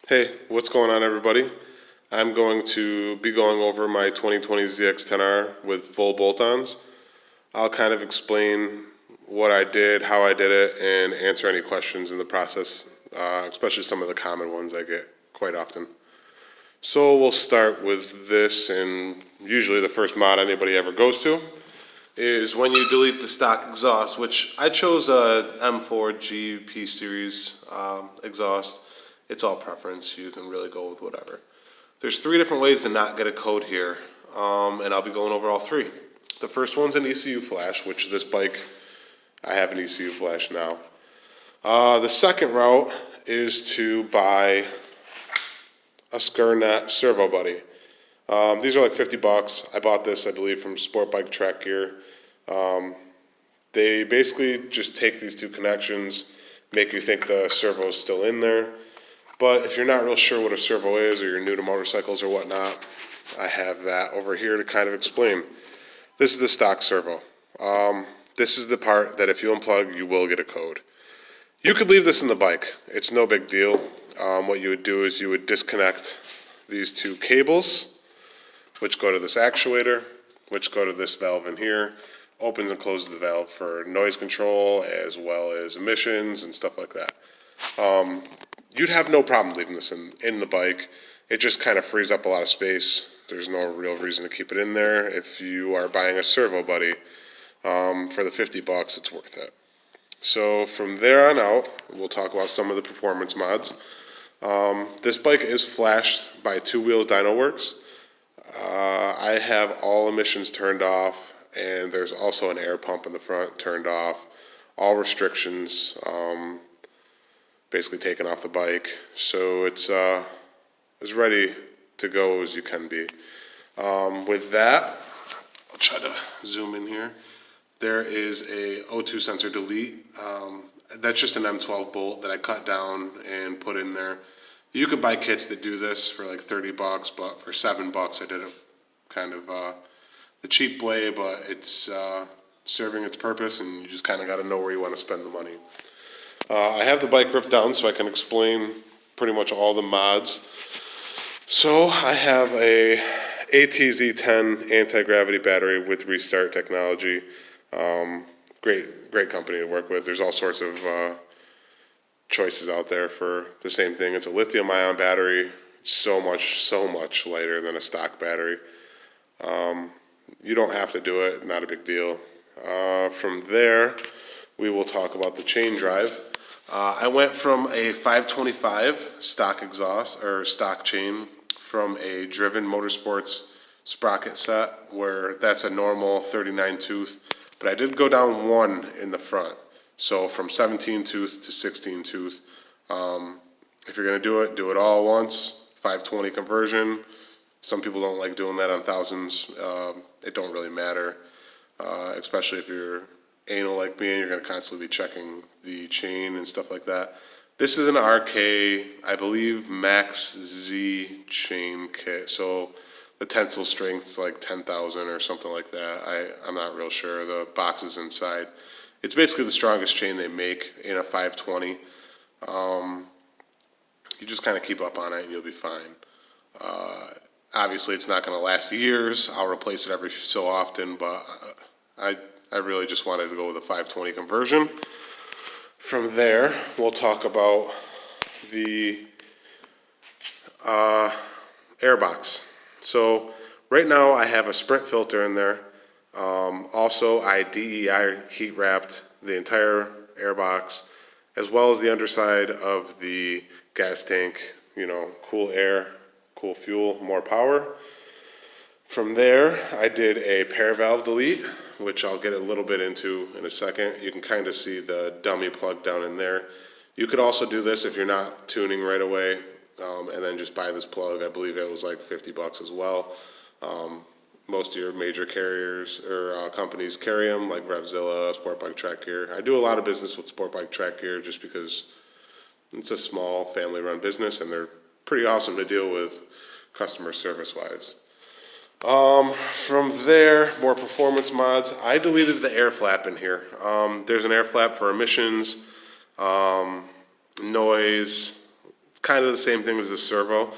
Hey, what's going on, everybody? I'm going to be going over my 2020 ZX10R with full bolt-ons. I'll kind of explain what I did, how I did it, and answer any questions in the process, especially some of the common ones I get quite often. So we'll start with this, and usually the first mod anybody ever goes to is when you delete the stock exhaust, which I chose a M4 GP series exhaust. It's all preference. You can really go with whatever. There's three different ways to not get a code here, and I'll be going over all three. The first one's an ECU flash, which this bike, I have an ECU flash now. The second route is to buy a Skurnet servobuddy. These are like 50 bucks. I bought this, I believe, from Sport Bike Track Gear. They basically just take these two connections, make you think the servo is still in there. But if you're not real sure what a servo is, or you're new to motorcycles or whatnot, I have that over here to kind of explain. This is the stock servo. This is the part that if you unplug, you will get a code. You could leave this in the bike. It's no big deal. What you would do is you would disconnect these two cables, which go to this actuator, which go to this valve in here, opens and closes the valve for noise control as well as emissions and stuff like that. You'd have no problem leaving this in the bike. It just kind of frees up a lot of space. There's no real reason to keep it in there. If you are buying a servo buddy, for the 50 bucks, it's worth it. So from there on out, we'll talk about some of the performance mods. This bike is flashed by Two Wheels Dyno Works. I have all emissions turned off, and there's also an air pump in the front turned off. All restrictions basically taken off the bike, so it's as ready to go as you can be. With that, I'll try to zoom in here. There is a O2 sensor delete. That's just an M12 bolt that I cut down and put in there. You could buy kits that do this for like 30 bucks, but for 7 bucks I did it kind of the cheap way, but it's serving its purpose, and you just kind of got to know where you want to spend the money. I have the bike ripped down so I can explain pretty much all the mods. So I have a ATZ-10 anti-gravity battery with restart technology. Great company to work with. There's all sorts of choices out there for the same thing. It's a lithium ion battery, so much lighter than a stock battery. You don't have to do it, not a big deal. From there, we will talk about the chain drive. I went from a 525 stock exhaust or stock chain from a Driven Motorsports sprocket set, where that's a normal 39 tooth, but I did go down one in the front. So from 17 tooth to 16 tooth. If you're gonna do it all once. 520 conversion. Some people don't like doing that on thousands. It don't really matter, especially if you're anal like me and you're gonna constantly be checking the chain and stuff like that. This is an RK, I believe, Max Z chain kit. So the tensile strength's like 10,000 or something like that. I'm not real sure. The box is inside. It's basically the strongest chain they make in a 520. You just kind of keep up on it and you'll be fine. Obviously, it's not going to last years. I'll replace it every so often, but I really just wanted to go with a 520 conversion. From there, we'll talk about the Airbox. So right now I have a Sprint filter in there. Also, I DEI heat wrapped the entire Airbox, as well as the underside of the gas tank. You know, cool air, cool fuel, more power. From there, I did a pairvalve delete, which I'll get a little bit into in a second. You can kind of see the dummy plug down in there. You could also do this if you're not tuning right away, and then just buy this plug. I believe it was like 50 bucks as well. Most of your major carriers or companies carry them, like Revzilla, Sport Bike Track Gear. I do a lot of business with Sport Bike Track Gear just because it's a small family-run business, and they're pretty awesome to deal with customer service-wise. From there, more performance mods. I deleted the air flap in here. There's an air flap for emissions, noise, kind of the same thing as the servo.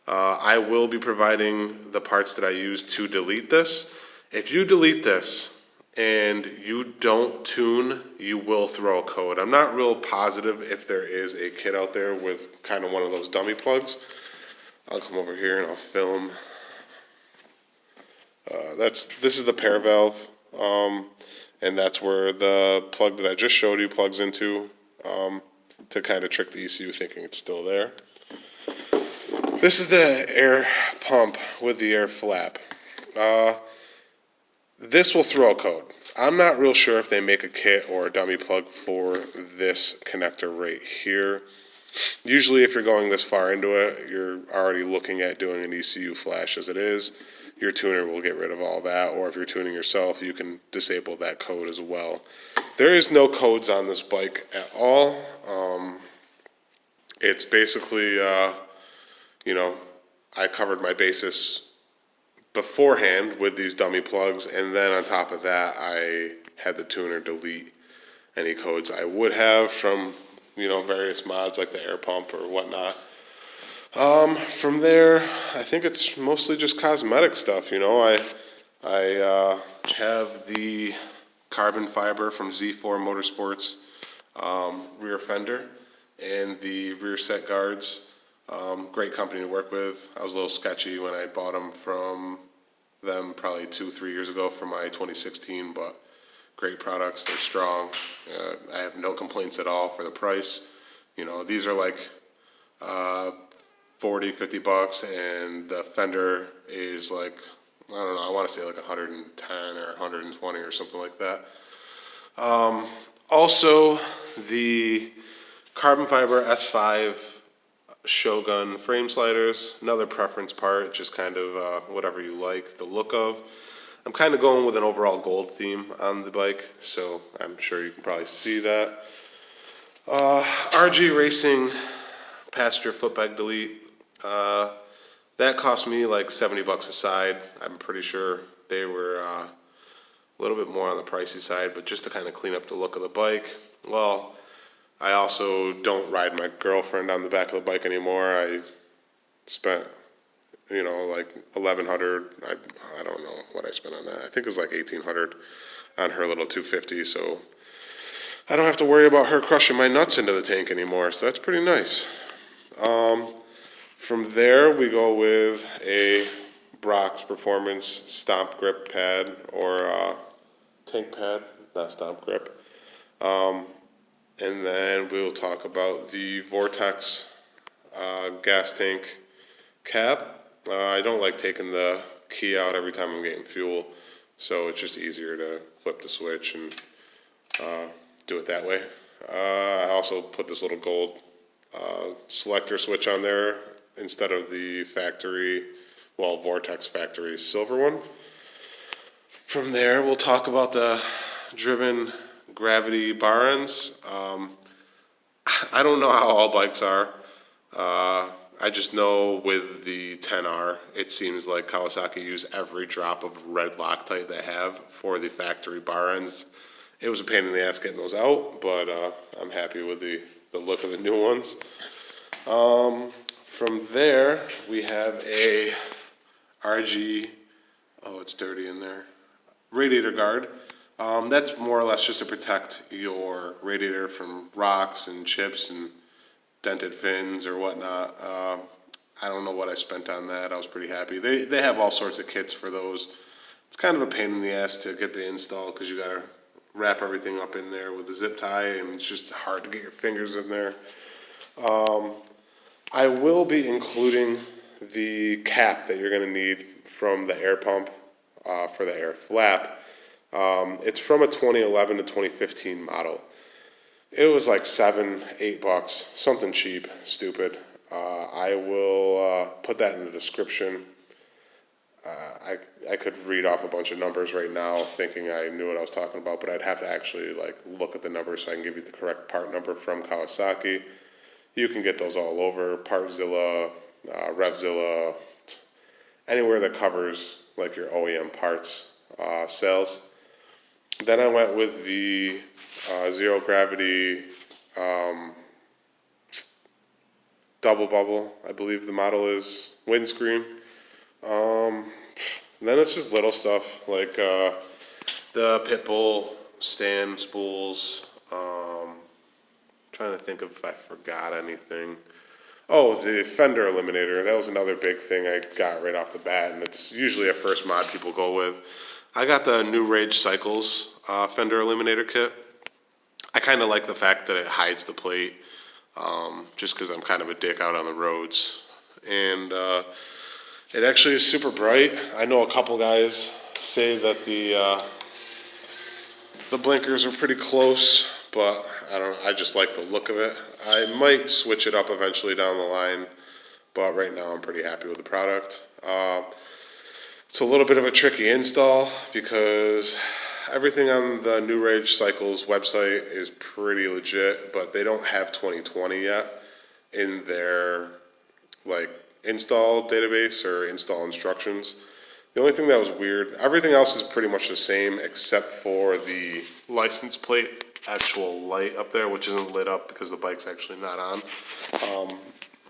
I will be providing the parts that I use to delete this. If you delete this and you don't tune, you will throw a code. I'm not real positive if there is a kit out there with kind of one of those dummy plugs. I'll come over here and I'll film. This is the pair valve, and that's where the plug that I just showed you plugs into, to kind of trick the ECU thinking it's still there. This is the air pump with the air flap. This will throw a code. I'm not real sure if they make a kit or a dummy plug for this connector right here. Usually if you're going this far into it, you're already looking at doing an ECU flash as it is. Your tuner will get rid of all that, or if you're tuning yourself, you can disable that code as well. There is no codes on this bike at all. It's basically, you know, I covered my basis beforehand with these dummy plugs, and then on top of that, I had the tuner delete any codes I would have from, you know, various mods like the Airpump or whatnot. From there, I think it's mostly just cosmetic stuff. You know, I have the carbon fiber from Z4 Motorsports rear fender and the rear set guards. Great company to work with. I was a little sketchy when I bought them from them probably 2-3 years ago for my 2016, but great products. They're strong. I have no complaints at all for the price. You know, these are like 40-50 bucks, and the fender is like, I don't know, I want to say like 110 or 120 or something like that. Also, the carbon fiber S5 Shogun frame sliders, another preference part, just kind of whatever you like the look of. I'm kind of going with an overall gold theme on the bike, so I'm sure you can probably see that. RG Racing passenger footpeg delete. That cost me like 70 bucks a side. I'm pretty sure they were a little bit more on the pricey side, but just to kind of clean up the look of the bike. Well, I also don't ride my girlfriend on the back of the bike anymore. I spent, you know, like $1,100. I don't know what I spent on that. I think it was like $1,800 on her little 250. So I don't have to worry about her crushing my nuts into the tank anymore. So that's pretty nice. From there, we go with a Brock's Performance Stomp Grip pad or tank pad, not Stomp Grip. And then we'll talk about the Vortex gas tank cap. I don't like taking the key out every time I'm getting fuel, so it's just easier to flip the switch and do it that way. I also put this little gold selector switch on there instead of the factory, well, Vortex factory silver one. From there, we'll talk about the driven gravity bar ends. I don't know how all bikes are. I just know with the 10R, it seems like Kawasaki used every drop of red Loctite they have for the factory bar ends. It was a pain in the ass getting those out, but I'm happy with the look of the new ones. From there, we have a RG, oh, it's dirty in there, radiator guard. That's more or less just to protect your radiator from rocks and chips and dented fins or whatnot. I don't know what I spent on that. I was pretty happy. They have all sorts of kits for those. It's kind of a pain in the ass to get the install because you gotta wrap everything up in there with a zip tie, and it's just hard to get your fingers in there. I will be including the cap that you're gonna need from the air pump for the air flap. It's from a 2011 to 2015 model. It was like $7-8, something cheap, stupid. I will put that in the description. I could read off a bunch of numbers right now thinking I knew what I was talking about, but I'd have to actually like look at the numbers so I can give you the correct part number from Kawasaki. You can get those all over, Partzilla, Revzilla, anywhere that covers like your OEM parts sales. Then I went with the zero gravity double bubble, I believe the model is, windscreen. Then it's just little stuff like the Pitbull stand spools. Trying to think if I forgot anything. Oh, the fender eliminator. That was another big thing I got right off the bat, and it's usually a first mod people go with. I got the New Rage Cycles fender eliminator kit. I kind of like the fact that it hides the plate, just because I'm kind of a dick out on the roads. And it actually is super bright. I know a couple guys say that the blinkers are pretty close, but I just like the look of it. I might switch it up eventually down the line, but right now I'm pretty happy with the product. It's a little bit of a tricky install because everything on the New Rage Cycles website is pretty legit, but they don't have 2020 yet in their like install database or install instructions. The only thing that was weird, everything else is pretty much the same except for the license plate actual light up there, which isn't lit up because the bike's actually not on.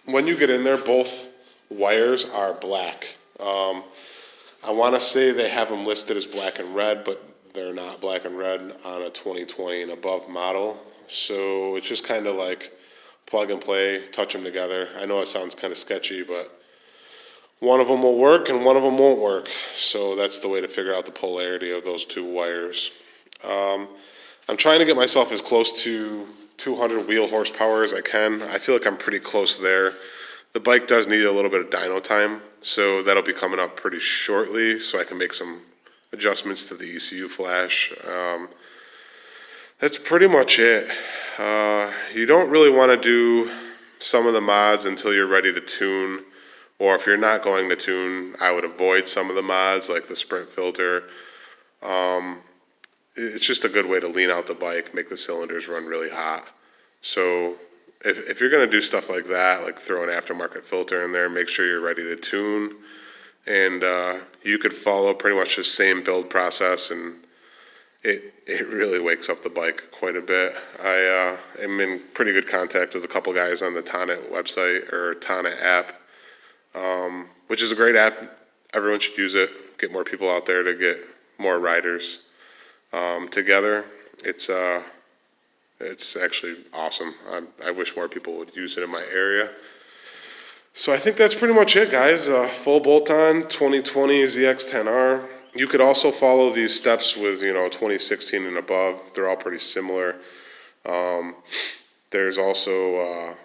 When you get in there, both wires are black. I want to say they have them listed as black and red, but they're not black and red on a 2020 and above model. So it's just kind of like plug and play, touch them together. I know it sounds kind of sketchy, but one of them will work and one of them won't work. So that's the way to figure out the polarity of those two wires. I'm trying to get myself as close to 200 wheel horsepower as I can. I feel like I'm pretty close there. The bike does need a little bit of dyno time, so that'll be coming up pretty shortly so I can make some adjustments to the ECU flash. That's pretty much it. You don't really want to do some of the mods until you're ready to tune, or if you're not going to tune, I would avoid some of the mods like the sprint filter. It's just a good way to lean out the bike, make the cylinders run really hot. So if you're going to do stuff like that, like throw an aftermarket filter in there, make sure you're ready to tune. And you could follow pretty much the same build process, and it really wakes up the bike quite a bit. I am in pretty good contact with a couple guys on the Tonnet website, or Tonnet app, which is a great app. Everyone should use it. Get more people out there to get more riders together. It's actually awesome. I wish more people would use it in my area. So I think that's pretty much it, guys. Full bolt-on 2020 ZX10R. You could also follow these steps with 2016 and above. They're all pretty similar. There's also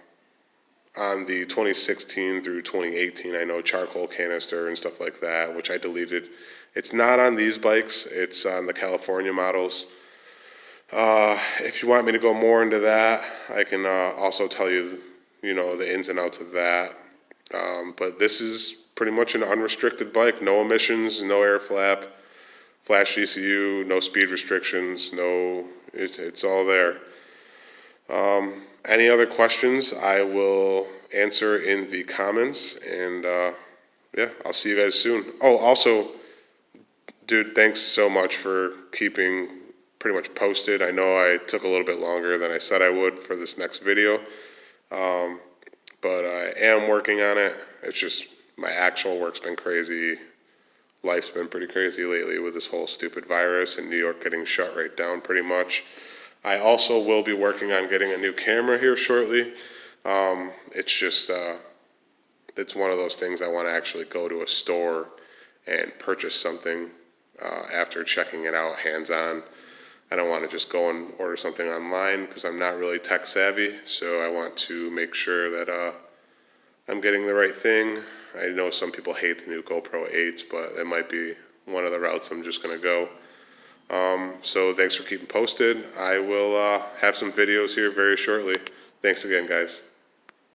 on the 2016 through 2018, I know charcoal canister and stuff like that, which I deleted. It's not on these bikes. It's on the California models. If you want me to go more into that, I can also tell you, the ins and outs of that. But this is pretty much an unrestricted bike. No emissions, no air flap, flash ECU, no speed restrictions, it's all there. Any other questions, I will answer in the comments, and yeah, I'll see you guys soon. Oh, also, dude, thanks so much for keeping pretty much posted. I know I took a little bit longer than I said I would for this next video, but I am working on it. It's just my actual work's been crazy. Life's been pretty crazy lately with this whole stupid virus and New York getting shut right down pretty much. I also will be working on getting a new camera here shortly. It's just, it's one of those things I want to actually go to a store and purchase something after checking it out hands-on. I don't want to just go and order something online because I'm not really tech savvy, so I want to make sure that I'm getting the right thing. I know some people hate the new GoPro 8s, but it might be one of the routes I'm just going to go. So thanks for keeping posted. I will have some videos here very shortly. Thanks again, guys.